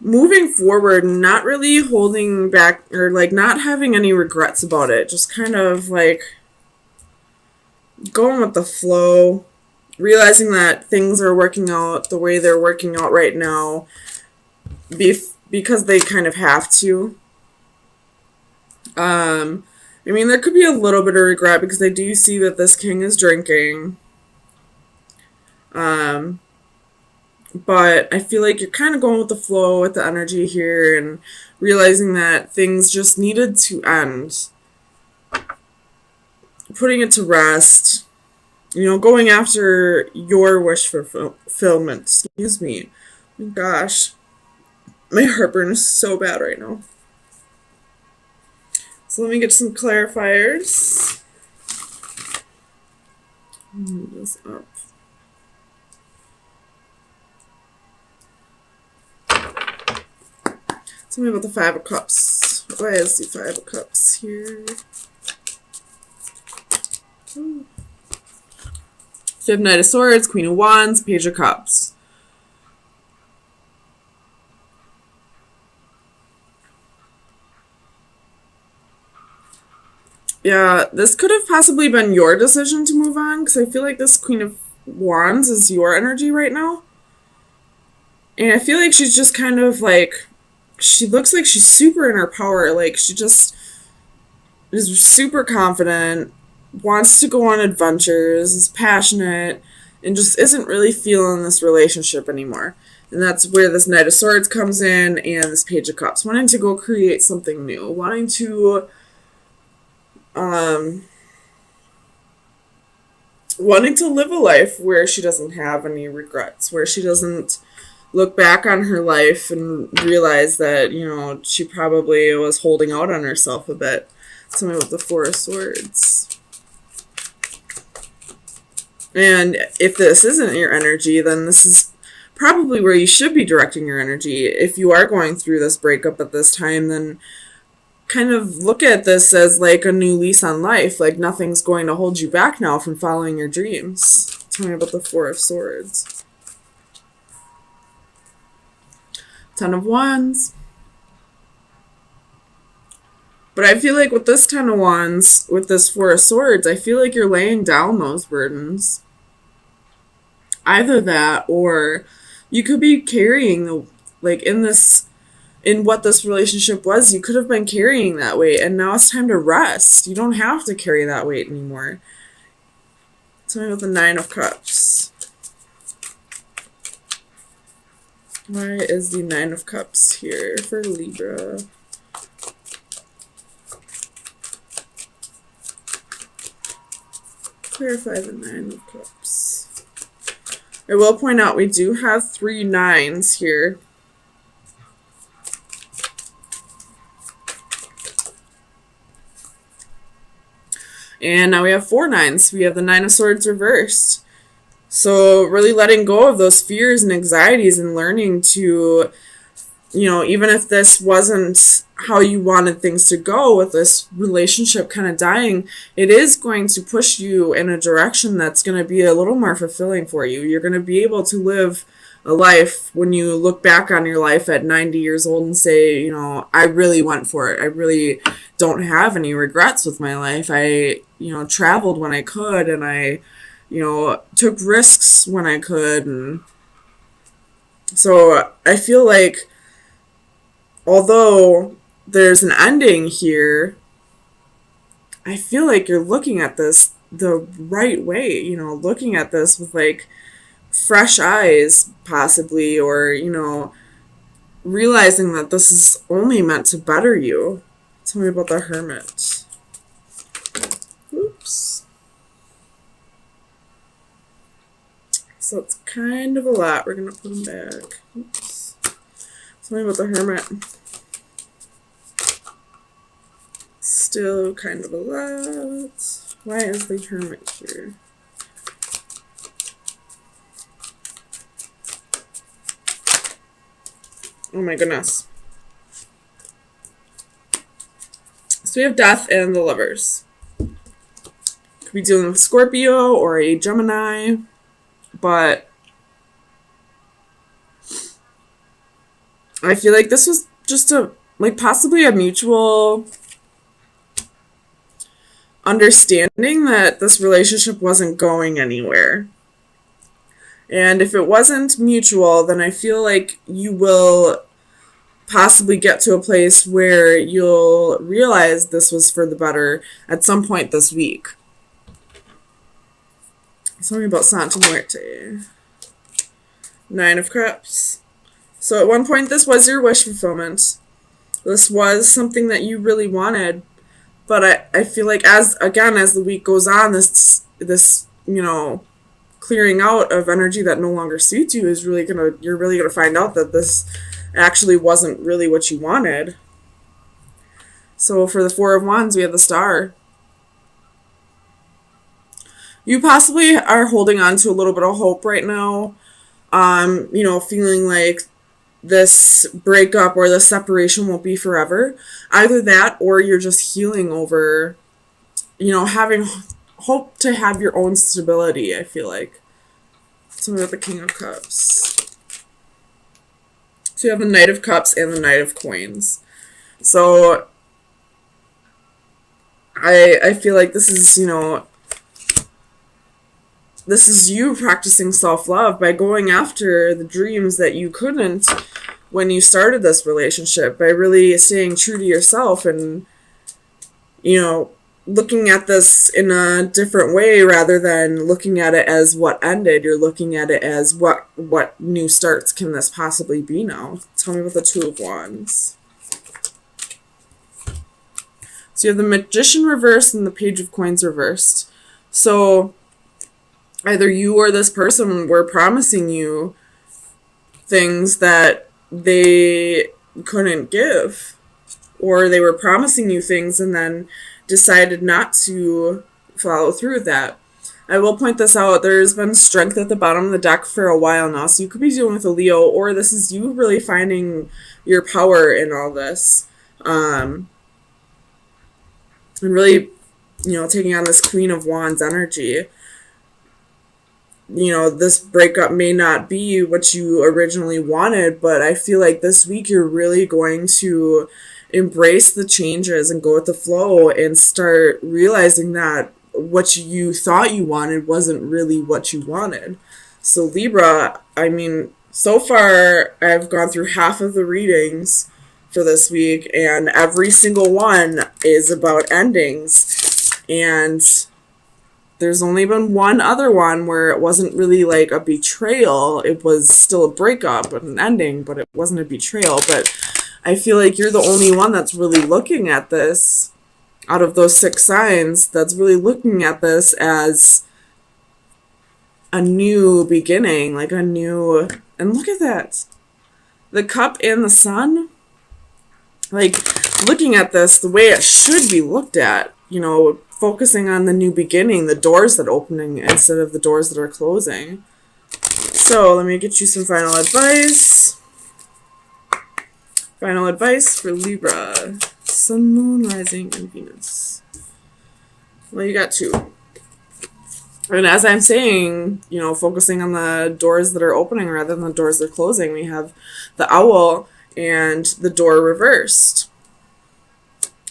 moving forward, not really holding back or like not having any regrets about it. Just kind of like going with the flow, realizing that things are working out the way they're working out right now because they kind of have to. I mean, there could be a little bit of regret because I do see that this king is drinking. Um, but I feel like you're kind of going with the flow with the energy here and realizing that things just needed to end. Putting it to rest. You know, going after your wish for fulfillment. Excuse me. Oh my gosh. My heartburn is so bad right now. So let me get some clarifiers. Move this up. Tell me about the Five of Cups. Why is the Five of Cups here? So you have Knight of Swords, Queen of Wands, Page of Cups. Yeah, this could have possibly been your decision to move on, because I feel like this Queen of Wands is your energy right now. And I feel like she's just kind of like, she looks like she's super in her power. Like, she just is super confident, wants to go on adventures, is passionate, and just isn't really feeling this relationship anymore. And that's where this Knight of Swords comes in and this Page of Cups. Wanting to go create something new. Wanting to live a life where she doesn't have any regrets, where she doesn't look back on her life and realize that, you know, she probably was holding out on herself a bit. Tell me about the Four of Swords. And if this isn't your energy, then this is probably where you should be directing your energy. If you are going through this breakup at this time, then kind of look at this as like a new lease on life. Like, nothing's going to hold you back now from following your dreams. Tell me about the Four of Swords. Ten of Wands. But I feel like with this Ten of Wands, with this Four of Swords, I feel like you're laying down those burdens. Either that, or you could be carrying the, like, in what this relationship was, you could have been carrying that weight, and now it's time to rest. You don't have to carry that weight anymore. Tell me about the Nine of Cups. Why is the Nine of Cups here for Libra? Clarify the Nine of Cups. I will point out we do have 3 nines here. And now we have 4 nines. We have the Nine of Swords reversed. So really letting go of those fears and anxieties and learning to, you know, even if this wasn't how you wanted things to go with this relationship kind of dying, it is going to push you in a direction that's going to be a little more fulfilling for you. You're going to be able to live a life when you look back on your life at 90 years old and say, you know, I really went for it. I really don't have any regrets with my life. I, you know, traveled when I could, and I, you know, took risks when I could. And so I feel like although there's an ending here, I feel like you're looking at this the right way, you know, looking at this with like fresh eyes possibly, or, you know, realizing that this is only meant to better you. Tell me about the Hermit. Oops. So it's kind of a lot. We're going to put them back. Oops. Tell me about the Hermit. Still kind of a lot. Why is the Hermit here? Oh my goodness. So we have Death and the Lovers. Could be dealing with Scorpio or a Gemini, but I feel like this was just a, like, possibly a mutual understanding that this relationship wasn't going anywhere. And if it wasn't mutual, then I feel like you will possibly get to a place where you'll realize this was for the better at some point this week. Tell me about Santa Muerte. Nine of Cups. So at one point this was your wish fulfillment. This was something that you really wanted. But I feel like as the week goes on, this clearing out of energy that no longer suits you is you're really gonna find out that this actually wasn't really what you wanted. So for the Four of Wands, we have the Star. You possibly are holding on to a little bit of hope right now. Feeling like this breakup or this separation won't be forever. Either that or you're just healing over, having hope to have your own stability, I feel like. Something about the King of Cups. So you have the Knight of Cups and the Knight of Coins. So I feel like this is you practicing self-love by going after the dreams that you couldn't when you started this relationship, by really staying true to yourself and, looking at this in a different way rather than looking at it as what ended. You're looking at it as what new starts can this possibly be now. Tell me about the Two of Wands. So you have the Magician reversed and the Page of Coins reversed. So either you or this person were promising you things that they couldn't give, or they were promising you things and then decided not to follow through with that. I will point this out. There's been strength at the bottom of the deck for a while now, so you could be dealing with a Leo, or this is you really finding your power in all this. And really, taking on this Queen of Wands energy. This breakup may not be what you originally wanted, but I feel like this week you're really going to embrace the changes and go with the flow and start realizing that what you thought you wanted wasn't really what you wanted. So Libra, so far I've gone through half of the readings for this week, and every single one is about endings. And there's only been one other one where it wasn't really like a betrayal. It was still a breakup and an ending, but it wasn't a betrayal. But I feel like you're the only one that's really looking at this, out of those 6 signs, that's really looking at this as a new beginning, like a new... And look at that. The Cup and the Sun. Like, looking at this the way it should be looked at, focusing on the new beginning, the doors that are opening instead of the doors that are closing. So let me get you some final advice. Final advice for Libra. Sun, Moon, Rising, and Venus. Well, you got 2. And as I'm saying, focusing on the doors that are opening rather than the doors that are closing, we have the Owl and the Door reversed.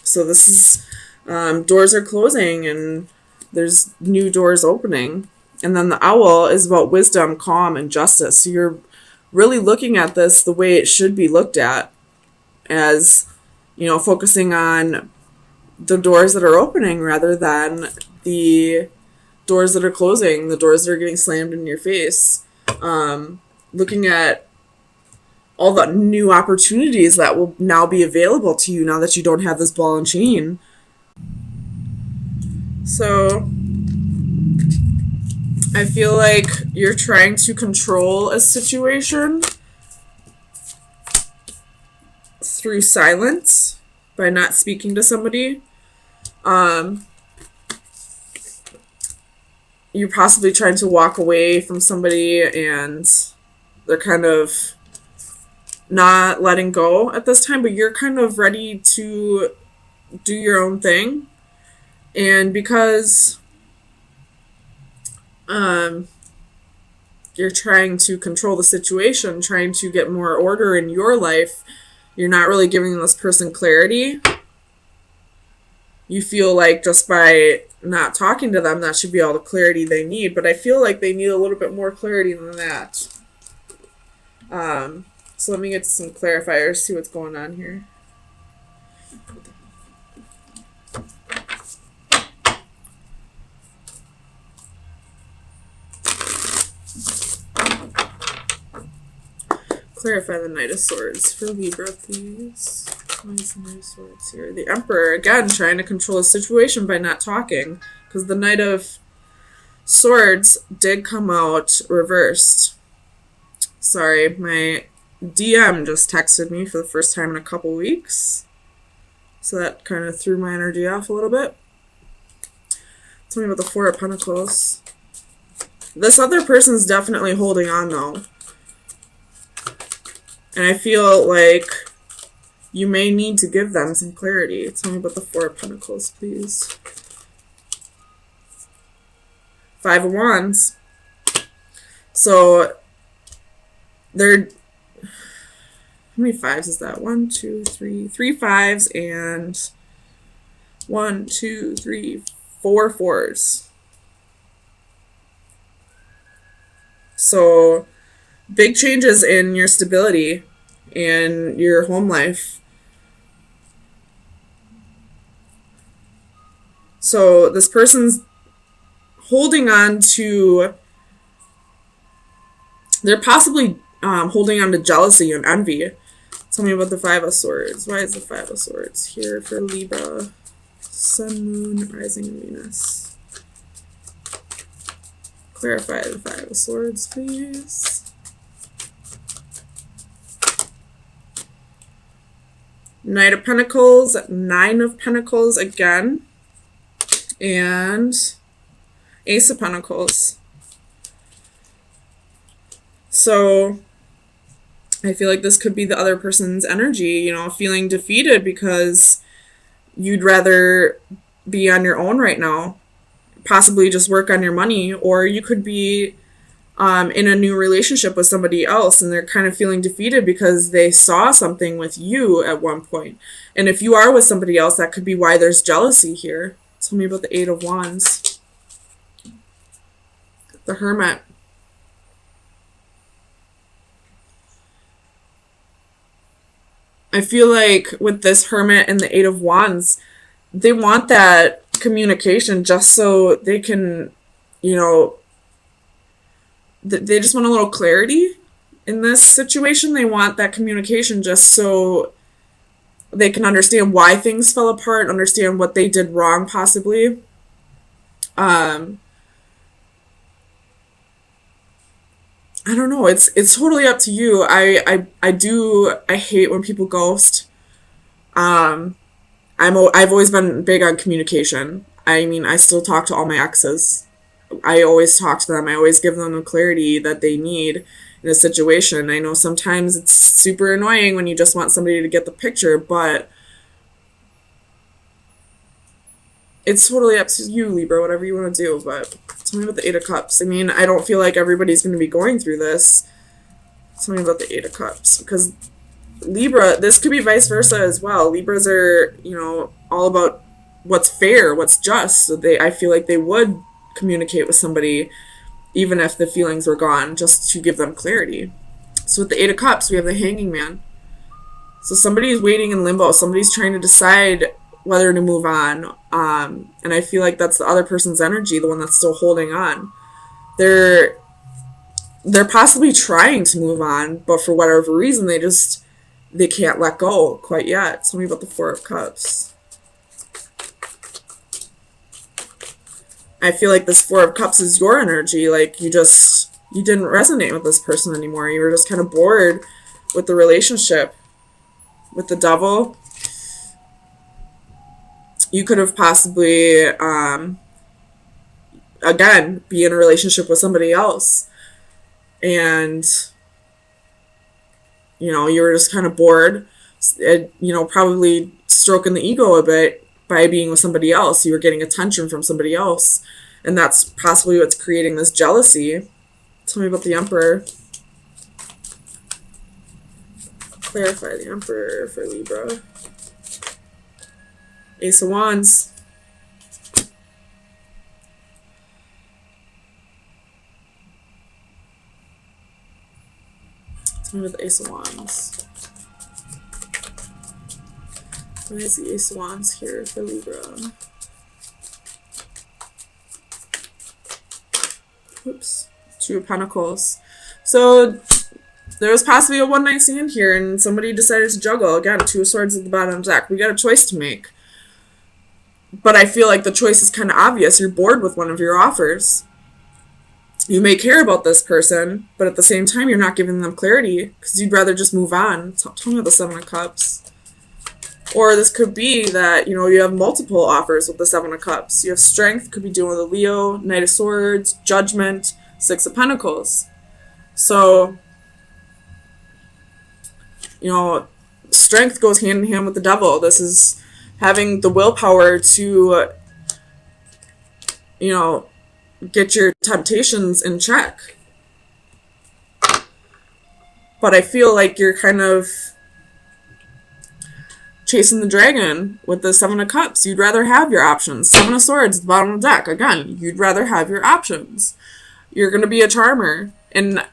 So this is... doors are closing and there's new doors opening. And then the Owl is about wisdom, calm, and justice. So you're really looking at this the way it should be looked at, as, focusing on the doors that are opening rather than the doors that are closing, the doors that are getting slammed in your face. Looking at all the new opportunities that will now be available to you now that you don't have this ball and chain. So I feel like you're trying to control a situation through silence by not speaking to somebody. You're possibly trying to walk away from somebody and they're kind of not letting go at this time, but you're kind of ready to do your own thing. And because you're trying to control the situation, trying to get more order in your life. You're not really giving this person clarity. You feel like just by not talking to them, that should be all the clarity they need. But I feel like they need a little bit more clarity than that. So let me get some clarifiers, see what's going on here. Clarify the Knight of Swords for Libra, please. Why is the Knight of Swords here? The Emperor, again, trying to control the situation by not talking. Because the Knight of Swords did come out reversed. Sorry, my DM just texted me for the first time in a couple weeks. So that kind of threw my energy off a little bit. Tell me about the Four of Pentacles. This other person's definitely holding on, though. And I feel like you may need to give them some clarity. Tell me about the Four of Pentacles, please. Five of Wands. So, they're... How many fives is that? 1, 2, 3. 3 fives and 1, 2, 3, 4 fours. So... big changes in your stability and your home life. So this person's holding on to, they're possibly holding on to jealousy and envy. Tell me about the Five of Swords. Why is the Five of Swords here for Libra? Sun, Moon, Rising, and Venus. Clarify the Five of Swords, please. Knight of Pentacles, Nine of Pentacles again, and Ace of Pentacles. So I feel like this could be the other person's energy, you know, feeling defeated because you'd rather be on your own right now, possibly just work on your money, or you could be in a new relationship with somebody else and they're kind of feeling defeated because they saw something with you at one point. And if you are with somebody else, that could be why there's jealousy here. Tell me about the Eight of Wands. The Hermit. I feel like with this Hermit and the Eight of Wands, they want that communication just so they can, you know, they just want a little clarity in this situation. They want that communication just so they can understand why things fell apart, understand what they did wrong, possibly. I don't know. It's totally up to you. I hate when people ghost. I've always been big on communication. I mean, I still talk to all my exes. I always talk to them. I always give them the clarity that they need in a situation. I know sometimes it's super annoying when you just want somebody to get the picture, but it's totally up to you, Libra, whatever you want to do. But tell me about the Eight of Cups. I mean, I don't feel like everybody's going to be going through this. Tell me about the Eight of Cups. Because Libra, this could be vice versa as well. Libras are, you know, all about what's fair, what's just. So I feel like they would communicate with somebody even if the feelings were gone, just to give them clarity. So with the Eight of Cups, we have the Hanging Man. So somebody's waiting in limbo. Somebody's trying to decide whether to move on. And I feel like that's the other person's energy, the one that's still holding on. They're possibly trying to move on, but for whatever reason, they can't let go quite yet. Tell me about the Four of Cups. I feel like this Four of Cups is your energy. Like you didn't resonate with this person anymore. You were just kind of bored with the relationship. With the Devil, you could have possibly, again, be in a relationship with somebody else. And, you know, you were just kind of bored, probably stroking the ego a bit by being with somebody else. You were getting attention from somebody else. And that's possibly what's creating this jealousy. Tell me about the Emperor. Clarify the Emperor for Libra. Ace of Wands. Tell me about the Ace of Wands. Why is the Ace of Wands here for Libra? Oops. Two of Pentacles. So there was possibly a one-night stand here, and somebody decided to juggle. Again, Two of Swords at the bottom of the deck. We got a choice to make. But I feel like the choice is kind of obvious. You're bored with one of your offers. You may care about this person, but at the same time, you're not giving them clarity because you'd rather just move on. Tell me about the Seven of Cups. Or this could be that, you know, you have multiple offers with the Seven of Cups. You have Strength, could be dealing with a Leo, Knight of Swords, Judgment, Six of Pentacles. So, you know, Strength goes hand in hand with the Devil. This is having the willpower to, you know, get your temptations in check. But I feel like you're kind of chasing the dragon with the Seven of Cups. You'd rather have your options. Seven of Swords at the bottom of the deck. Again, you'd rather have your options. You're going to be a charmer. And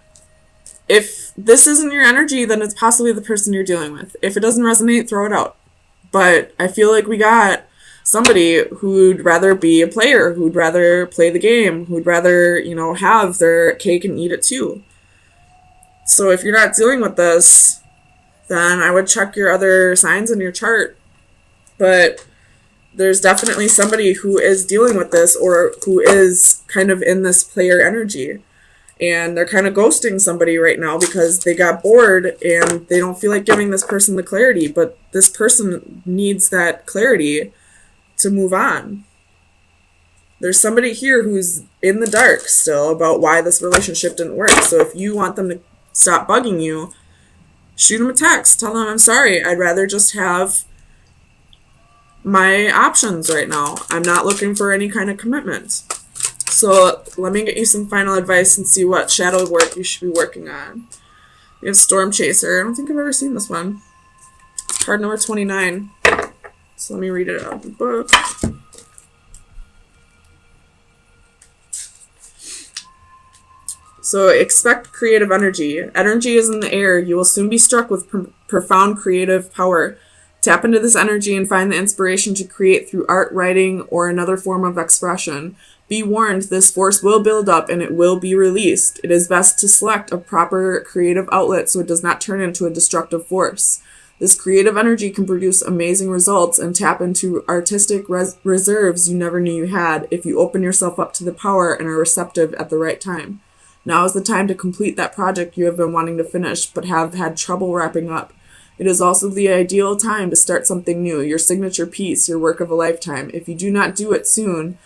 if this isn't your energy, then it's possibly the person you're dealing with. If it doesn't resonate, throw it out. But I feel like we got somebody who'd rather be a player, who'd rather play the game, who'd rather, you know, have their cake and eat it too. So if you're not dealing with this, then I would check your other signs in your chart. But there's definitely somebody who is dealing with this or who is kind of in this player energy. And they're kind of ghosting somebody right now because they got bored and they don't feel like giving this person the clarity. But this person needs that clarity to move on. There's somebody here who's in the dark still about why this relationship didn't work. So if you want them to stop bugging you, shoot them a text. Tell them, I'm sorry. I'd rather just have my options right now. I'm not looking for any kind of commitment. So let me get you some final advice and see what shadow work you should be working on. We have Storm Chaser. I don't think I've ever seen this one. Card number 29. So let me read it out of the book. So expect creative energy. Energy is in the air. You will soon be struck with profound creative power. Tap into this energy and find the inspiration to create through art, writing, or another form of expression. Be warned, this force will build up and it will be released. It is best to select a proper creative outlet so it does not turn into a destructive force. This creative energy can produce amazing results and tap into artistic reserves you never knew you had if you open yourself up to the power and are receptive at the right time. Now is the time to complete that project you have been wanting to finish but have had trouble wrapping up. It is also the ideal time to start something new, your signature piece, your work of a lifetime. If you do not do it soon,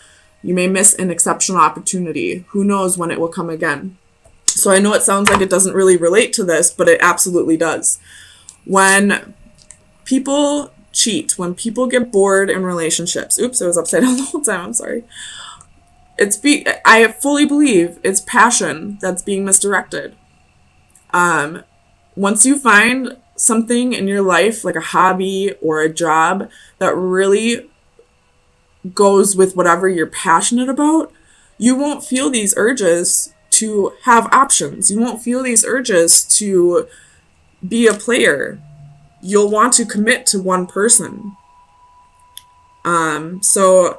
you may miss an exceptional opportunity. Who knows when it will come again? So I know it sounds like it doesn't really relate to this, but it absolutely does. When people cheat, when people get bored in relationships, oops, I was upside down the whole time, I'm sorry. I fully believe it's passion that's being misdirected. Once you find something in your life, like a hobby or a job, that really goes with whatever you're passionate about, you won't feel these urges to have options. You won't feel these urges to be a player. You'll want to commit to one person. So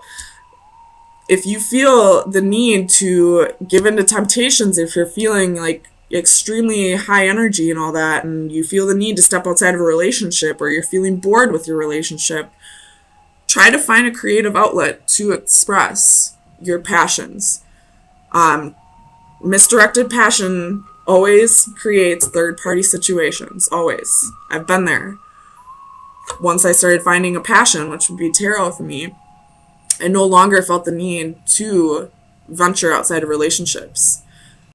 if you feel the need to give in to temptations, if you're feeling like extremely high energy and all that, and you feel the need to step outside of a relationship, or you're feeling bored with your relationship, try to find a creative outlet to express your passions. Misdirected passion always creates third-party situations, always. I've been there. Once I started finding a passion, which would be tarot for me, I no longer felt the need to venture outside of relationships.